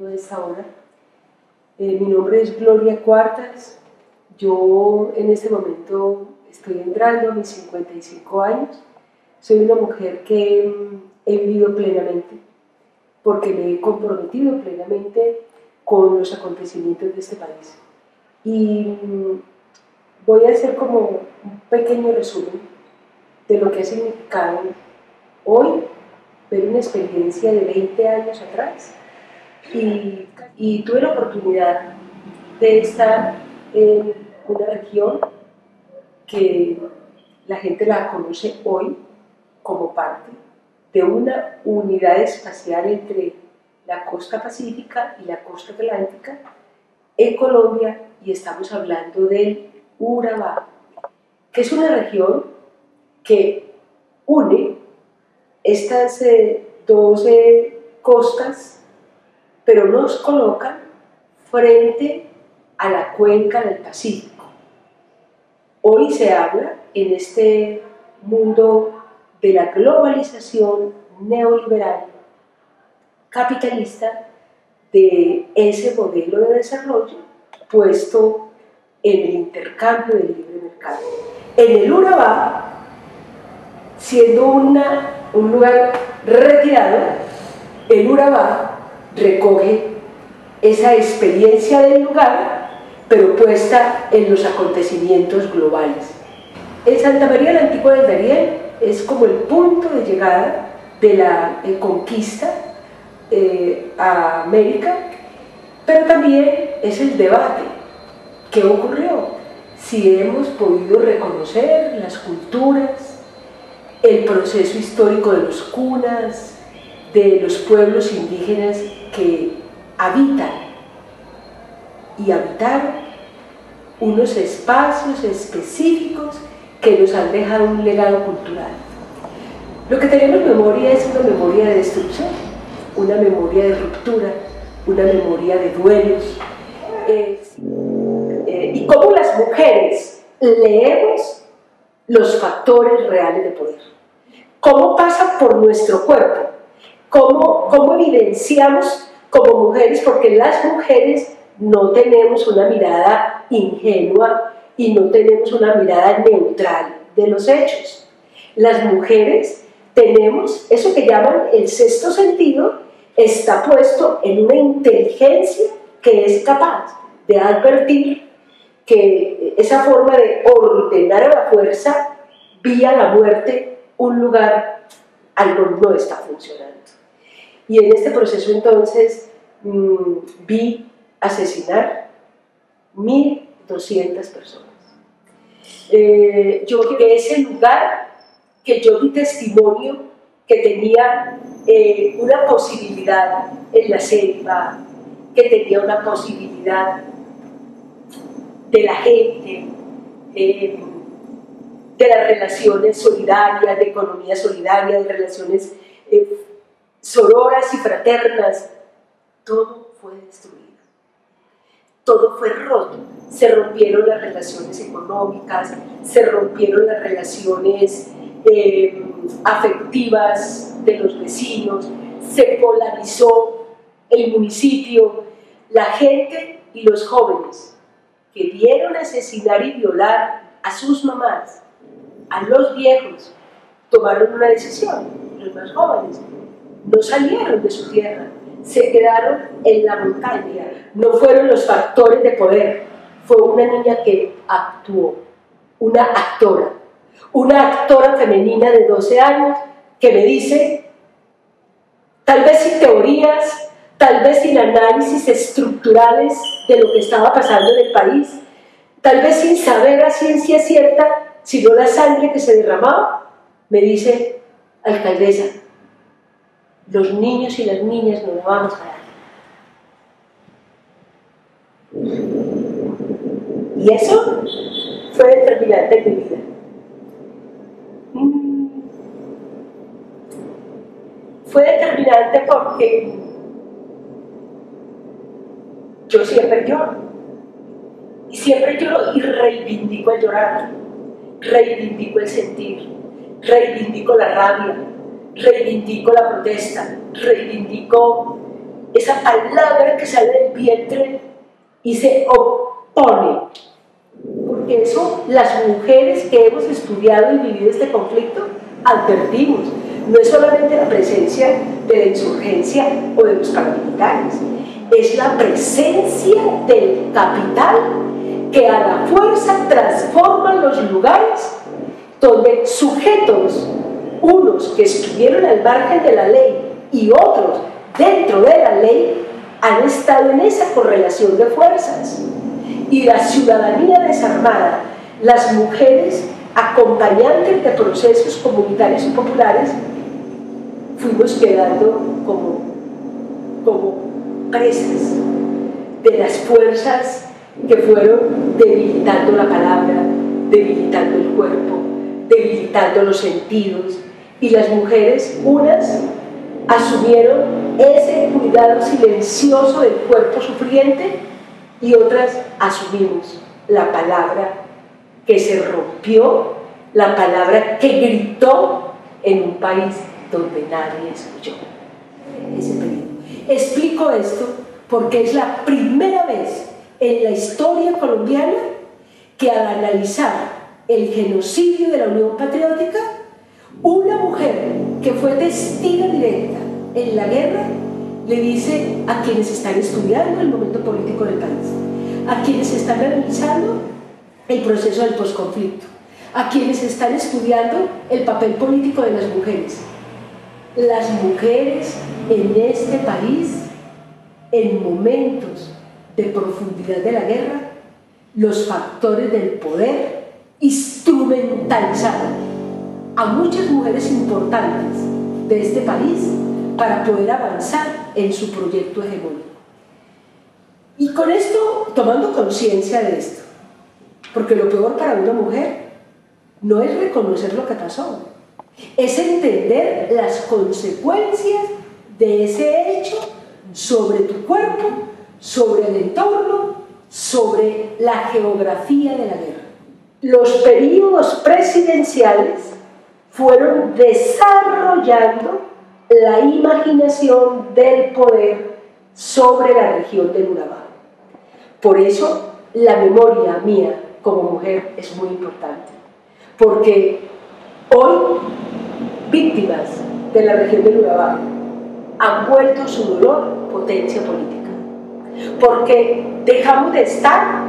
de esta hora. Mi nombre es Gloria Cuartas. Yo en este momento estoy entrando a mis 55 años. Soy una mujer que he vivido plenamente, porque me he comprometido plenamente con los acontecimientos de este país. Y voy a hacer como un pequeño resumen de lo que ha significado hoy ver una experiencia de 20 años atrás. Y tuve la oportunidad de estar en una región que la gente la conoce hoy como parte de una unidad espacial entre la costa pacífica y la costa atlántica en Colombia, y estamos hablando del Urabá, que es una región que une estas 12 costas, pero nos coloca frente a la cuenca del Pacífico. Hoy se habla en este mundo de la globalización neoliberal capitalista de ese modelo de desarrollo puesto en el intercambio del libre mercado. En el Urabá, siendo un lugar retirado, el Urabá recoge esa experiencia del lugar, pero puesta en los acontecimientos globales. En Santa María la Antigua del Darién es como el punto de llegada de la conquista a América, pero también es el debate. ¿Qué ocurrió? Si hemos podido reconocer las culturas, el proceso histórico de los cunas, de los pueblos indígenas que habitan y habitaron unos espacios específicos que nos han dejado un legado cultural. Lo que tenemos memoria es una memoria de destrucción, una memoria de ruptura, una memoria de duelos, y cómo las mujeres leemos los factores reales de poder, cómo pasa por nuestro cuerpo, cómo evidenciamos como mujeres, porque las mujeres no tenemos una mirada ingenua y no tenemos una mirada neutral de los hechos. Las mujeres tenemos eso que llaman el sexto sentido, está puesto en una inteligencia que es capaz de advertir que esa forma de ordenar a la fuerza vía la muerte un lugar, algo no está funcionando. Y en este proceso entonces vi asesinar 1.200 personas. Yo que ese lugar que yo di testimonio que tenía una posibilidad en la selva, que tenía una posibilidad de la gente, de las relaciones solidarias, de economía solidaria, de relaciones sororas y fraternas, todo fue destruido, todo fue roto. Se rompieron las relaciones económicas, se rompieron las relaciones afectivas de los vecinos, se polarizó el municipio, la gente y los jóvenes que vieron asesinar y violar a sus mamás, a los viejos, tomaron una decisión. Los más jóvenes no salieron de su tierra, se quedaron en la montaña, no fueron los factores de poder, fue una niña que actuó, una actora femenina de 12 años que me dice, tal vez sin teorías, tal vez sin análisis estructurales de lo que estaba pasando en el país, tal vez sin saber a ciencia cierta, sino la sangre que se derramaba, me dice, alcaldesa, los niños y las niñas no nos vamos a dar. Y eso fue determinante en mi vida. Fue determinante porque yo siempre lloro. Y siempre lloro y reivindico el llorar, reivindico el sentir, reivindico la rabia, reivindico la protesta, reivindico esa palabra que sale del vientre y se opone. Porque eso las mujeres que hemos estudiado y vivido este conflicto advertimos. No es solamente la presencia de la insurgencia o de los paramilitares, es la presencia del capital que a la fuerza transforma los lugares donde sujetos, unos que estuvieron al margen de la ley y otros dentro de la ley, han estado en esa correlación de fuerzas. Y la ciudadanía desarmada, las mujeres acompañantes de procesos comunitarios y populares, fuimos quedando como presas de las fuerzas que fueron debilitando la palabra, debilitando el cuerpo, debilitando los sentidos, y las mujeres, unas asumieron ese cuidado silencioso del cuerpo sufriente y otras asumimos la palabra que se rompió, la palabra que gritó en un país donde nadie escuchó. Ese periodo. Explico esto porque es la primera vez en la historia colombiana que al analizar el genocidio de la Unión Patriótica, una mujer que fue testigo directa en la guerra le dice a quienes están estudiando el momento político del país, a quienes están analizando el proceso del posconflicto, a quienes están estudiando el papel político de las mujeres. Las mujeres en este país, en momentos de profundidad de la guerra, los factores del poder instrumentalizaron a muchas mujeres importantes de este país para poder avanzar en su proyecto hegemónico. Y con esto, tomando conciencia de esto, porque lo peor para una mujer no es reconocer lo que pasó, es entender las consecuencias de ese hecho sobre tu cuerpo, sobre el entorno, sobre la geografía de la guerra. Los periodos presidenciales fueron desarrollando la imaginación del poder sobre la región del Urabá. Por eso la memoria mía como mujer es muy importante, porque hoy víctimas de la región del Urabá han vuelto su dolor potencia política, porque dejamos de estar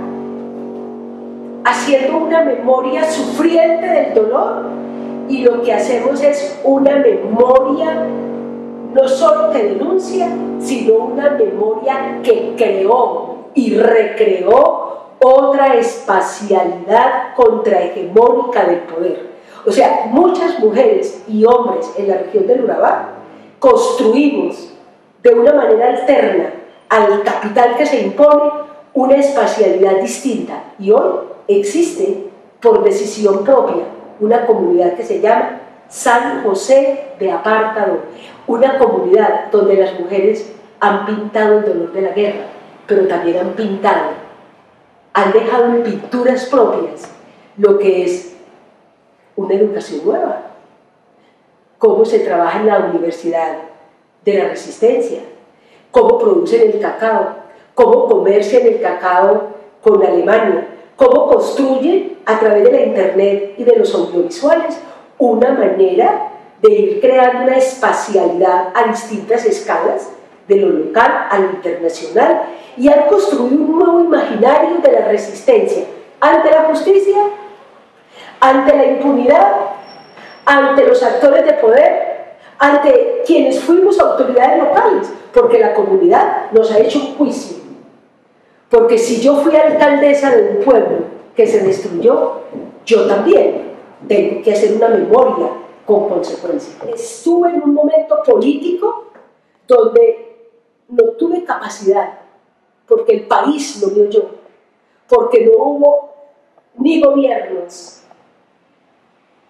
haciendo una memoria sufriente del dolor y lo que hacemos es una memoria no solo que denuncia, sino una memoria que creó y recreó otra espacialidad contrahegemónica del poder. O sea, muchas mujeres y hombres en la región del Urabá construimos de una manera alterna al capital que se impone una espacialidad distinta, y hoy existe por decisión propia una comunidad que se llama San José de Apartadó, una comunidad donde las mujeres han pintado el dolor de la guerra, pero también han dejado en pinturas propias lo que es una educación nueva, cómo se trabaja en la Universidad de la Resistencia, cómo producen el cacao, cómo comercian el cacao con Alemania, cómo construyen a través de la internet y de los audiovisuales una manera de ir creando una espacialidad a distintas escalas, de lo local a lo internacional, y han construido un nuevo imaginario de la resistencia ante la justicia, ante la impunidad, ante los actores de poder, ante quienes fuimos autoridades locales, porque la comunidad nos ha hecho un juicio. Porque si yo fui alcaldesa de un pueblo que se destruyó, yo también tengo que hacer una memoria con consecuencias. Estuve en un momento político donde no tuve capacidad, porque el país lo vio yo, porque no hubo ni gobiernos,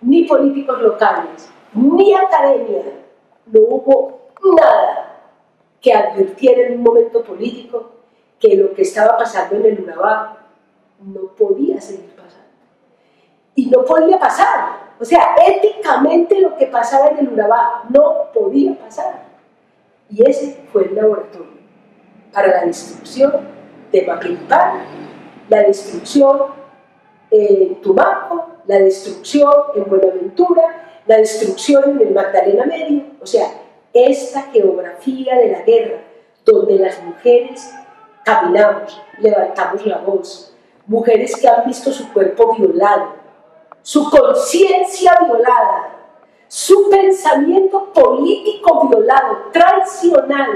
ni políticos locales, ni academia, no hubo nada que advirtiera en un momento político que lo que estaba pasando en el Urabá no podía seguir pasando. Y no podía pasar. O sea, éticamente lo que pasaba en el Urabá no podía pasar. Y ese fue el laboratorio. para la destrucción de Maquetipán, la destrucción en Tumaco, la destrucción en Buenaventura, la destrucción en el Magdalena Medio. O sea, esta geografía de la guerra, donde las mujeres caminamos, levantamos la voz, mujeres que han visto su cuerpo violado, su conciencia violada, su pensamiento político violado, traicionado,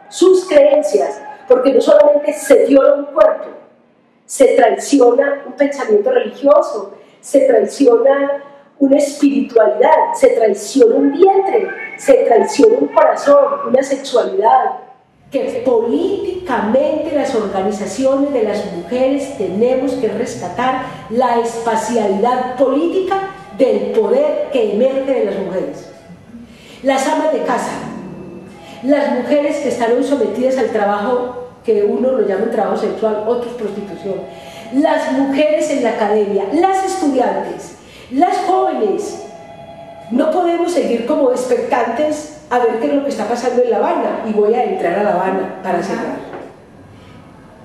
sus creencias, porque no solamente se viola un cuerpo, se traiciona un pensamiento religioso, se traiciona una espiritualidad, se traiciona un vientre, se traiciona un corazón, una sexualidad, que políticamente las organizaciones de las mujeres tenemos que rescatar la espacialidad política del poder que emerge de las mujeres. Las amas de casa, las mujeres que están hoy sometidas al trabajo que uno lo llama trabajo sexual, otros prostitución, las mujeres en la academia, las estudiantes, las jóvenes. No podemos seguir como expectantes a ver qué es lo que está pasando en La Habana, y voy a entrar a La Habana para cerrar.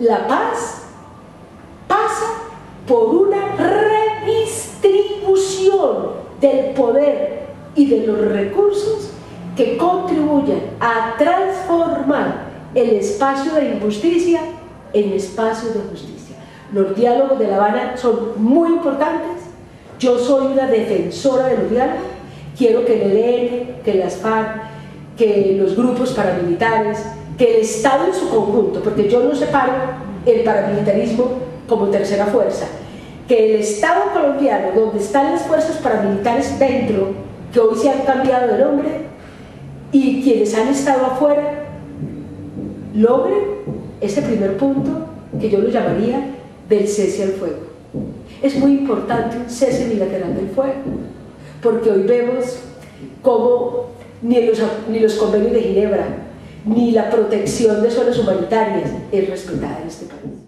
La paz pasa por una redistribución del poder y de los recursos que contribuyan a transformar el espacio de injusticia en espacio de justicia. Los diálogos de La Habana son muy importantes. Yo soy una defensora de los diálogos. Quiero que el ELN, que las FARC, que los grupos paramilitares, que el Estado en su conjunto, porque yo no separo el paramilitarismo como tercera fuerza, que el Estado colombiano, donde están las fuerzas paramilitares dentro, que hoy se han cambiado de nombre, y quienes han estado afuera, logren ese primer punto que yo lo llamaría del cese al fuego. Es muy importante un cese bilateral del fuego, porque hoy vemos cómo ni los convenios de Ginebra, ni la protección de zonas humanitarias es respetada en este país.